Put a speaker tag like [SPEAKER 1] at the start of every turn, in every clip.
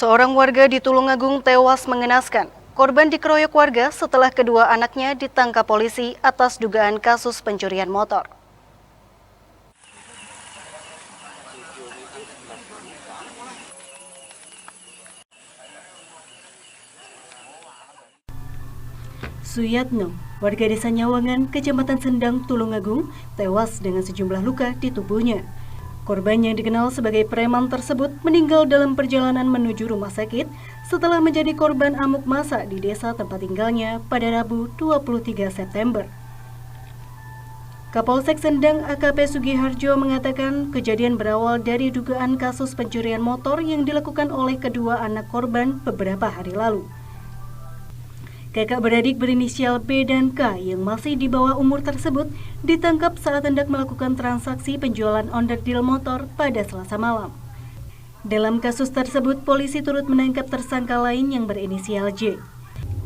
[SPEAKER 1] Seorang warga di Tulungagung tewas mengenaskan. Korban dikeroyok warga setelah kedua anaknya ditangkap polisi atas dugaan kasus pencurian motor. Suyatno, warga desa Nyawangan, Kecamatan Sendang, Tulungagung, tewas dengan sejumlah luka di tubuhnya. Korban yang dikenal sebagai preman tersebut meninggal dalam perjalanan menuju rumah sakit setelah menjadi korban amuk massa di desa tempat tinggalnya pada Rabu 23 September. Kapolsek Sendang AKP Sugiharjo mengatakan kejadian berawal dari dugaan kasus pencurian motor yang dilakukan oleh kedua anak korban beberapa hari lalu. Kakak beradik berinisial B dan K yang masih di bawah umur tersebut ditangkap saat hendak melakukan transaksi penjualan onderdil motor pada Selasa malam. Dalam kasus tersebut, polisi turut menangkap tersangka lain yang berinisial J.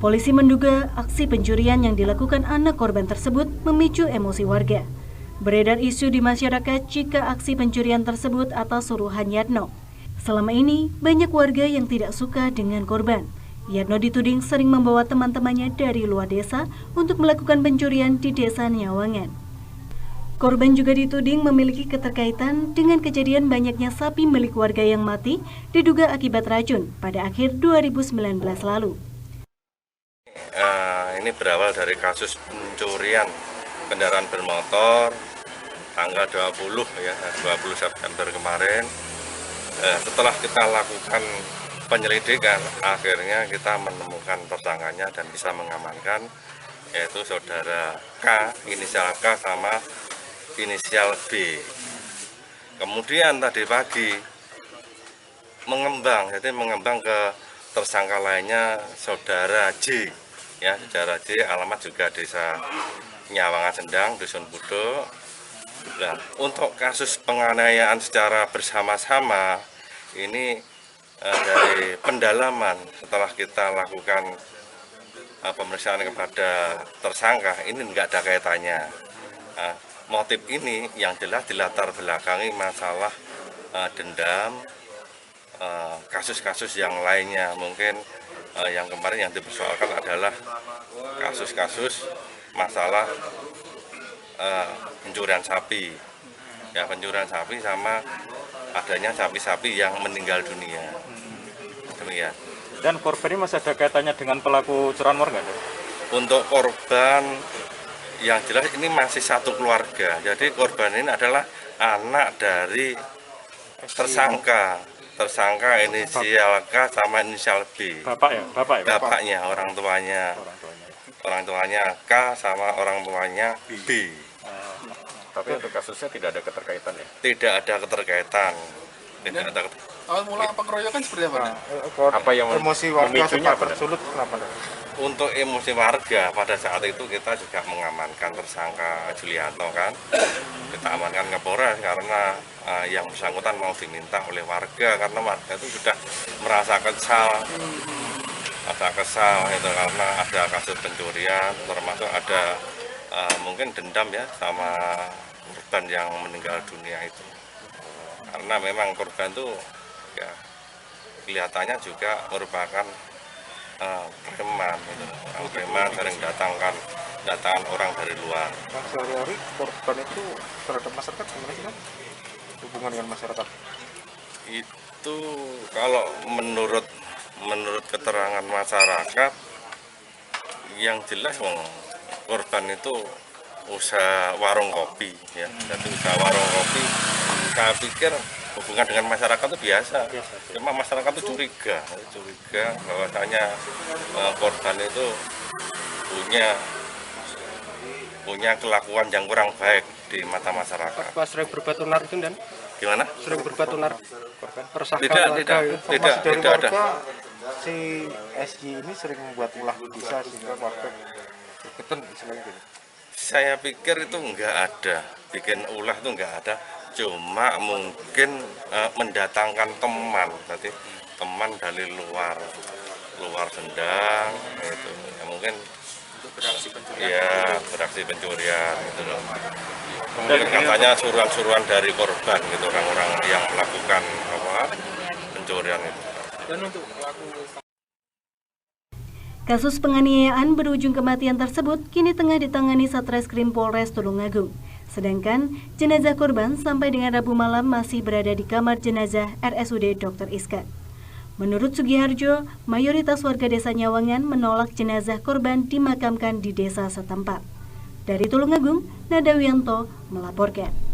[SPEAKER 1] Polisi menduga aksi pencurian yang dilakukan anak korban tersebut memicu emosi warga. Beredar isu di masyarakat jika aksi pencurian tersebut atas suruhan Yatno. Selama ini, banyak warga yang tidak suka dengan korban. Yatno dituding sering membawa teman-temannya dari luar desa untuk melakukan pencurian di desa Nyawangan. Korban juga dituding memiliki keterkaitan dengan kejadian banyaknya sapi milik warga yang mati diduga akibat racun pada akhir 2019 lalu.
[SPEAKER 2] Ini berawal dari kasus pencurian kendaraan bermotor tanggal 20 September kemarin. Setelah kita lakukan penyelidikan, akhirnya kita menemukan tersangkanya dan bisa mengamankan, yaitu saudara K, inisial K sama inisial B. Kemudian tadi pagi mengembang ke tersangka lainnya saudara J, ya saudara J, alamat juga desa Nyawangan Sendang, Dusun Budo. Nah, untuk kasus penganiayaan secara bersama-sama ini dari pendalaman setelah kita lakukan pemeriksaan kepada tersangka, ini enggak ada kaitannya. Motif ini yang jelas dilatar belakangi masalah dendam, kasus-kasus yang lainnya. Mungkin yang kemarin yang dipersoalkan adalah kasus-kasus masalah pencurian sapi, ya pencurian sapi sama adanya sapi-sapi yang meninggal dunia. Demikian.
[SPEAKER 3] Dan korban ini masih ada kaitannya dengan pelaku curanmor nggak?
[SPEAKER 2] Untuk korban yang jelas ini masih satu keluarga. Jadi korban ini adalah anak dari tersangka. Tersangka inisial K sama inisial B.
[SPEAKER 3] Bapak ya?
[SPEAKER 2] Bapaknya, orang tuanya. Orang tuanya K sama orang tuanya B.
[SPEAKER 4] Tapi untuk kasusnya tidak ada keterkaitan ya?
[SPEAKER 2] Tidak ada keterkaitan.
[SPEAKER 5] Awal mula pengeroyokan seperti apa?
[SPEAKER 4] Apa yang
[SPEAKER 3] emosi warga
[SPEAKER 4] sempat
[SPEAKER 3] bersulut kenapa?
[SPEAKER 2] Untuk emosi warga pada saat itu kita juga mengamankan tersangka Julianto kan. Kita amankan ke Polres karena yang bersangkutan mau diminta oleh warga karena warga itu sudah merasa kesal. Ada kesal itu karena ada kasus pencurian, termasuk ada mungkin dendam ya sama korban yang meninggal dunia itu. Karena memang korban itu ya kelihatannya juga merupakan preman, gitu. Orang preman sering datangkan orang dari luar.
[SPEAKER 3] Sehari-hari korban itu terhadap masyarakat gimana sih, hubungan dengan masyarakat?
[SPEAKER 2] Itu kalau menurut keterangan masyarakat yang jelas korban itu usaha warung kopi ya. Jadi usaha warung kopi, saya pikir hubungan dengan masyarakat itu biasa. Cuma masyarakat itu curiga bahwasanya korban itu punya kelakuan yang kurang baik di mata masyarakat.
[SPEAKER 3] Apa sering berbatu nar itu dan?
[SPEAKER 2] Gimana?
[SPEAKER 3] Sering berbatu nar korban?
[SPEAKER 2] Tidak ada.
[SPEAKER 3] Si SJ ini sering membuat ulah bisa sehingga warga ikut selain gitu.
[SPEAKER 2] Saya pikir itu enggak ada, bikin ulah itu enggak ada, cuma mungkin mendatangkan teman, berarti teman dari luar Sendang, itu ya mungkin beraksi pencurian gitu loh. Kemudian katanya suruhan-suruhan dari korban gitu, orang-orang yang melakukan pencurian itu.
[SPEAKER 5] Dan untuk pelaku
[SPEAKER 1] Kasus penganiayaan berujung kematian tersebut kini tengah ditangani Satreskrim Polres Tulungagung. Sedangkan jenazah korban sampai dengan Rabu malam masih berada di kamar jenazah RSUD Dr. Iska. Menurut Sugiharjo, mayoritas warga desa Nyawangan menolak jenazah korban dimakamkan di desa setempat. Dari Tulungagung, Nada Wianto melaporkan.